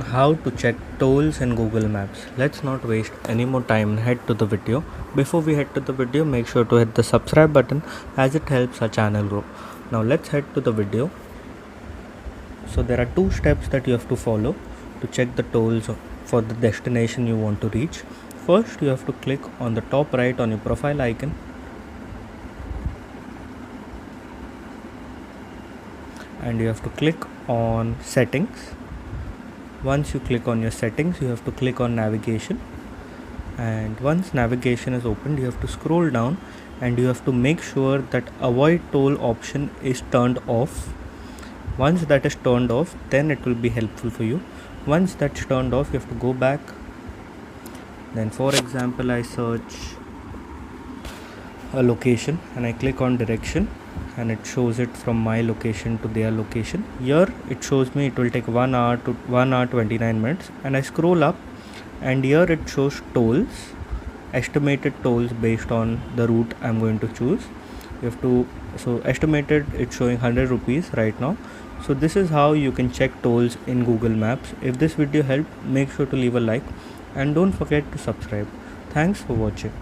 How to check tolls in Google Maps. Let's not waste any more time and head to the video. Before we head to the video, make sure to hit the subscribe button as it helps our channel grow. Now let's head to the video. So there are two steps that you have to follow to check the tolls for the destination you want to reach. First, you have to click on the top right on your profile icon. And you have to click on settings. Once you click on your settings, you have to click on navigation, and once navigation is opened, you have to scroll down and you have to make sure that avoid toll option is turned off. Once that is turned off, then it will be helpful for you. Once that's turned off, you have to go back. Then for example, I search a location and I click on direction, and it shows it from my location to their location. Here it shows me it will take 1 hour to 1 hour 29 minutes, and I scroll up and here it shows tolls, estimated tolls based on the route I'm going to choose. You have to, so estimated, it's showing 100 rupees right now. So this is how you can check tolls in Google Maps. If this video helped, make sure to leave a like and don't forget to subscribe. Thanks for watching.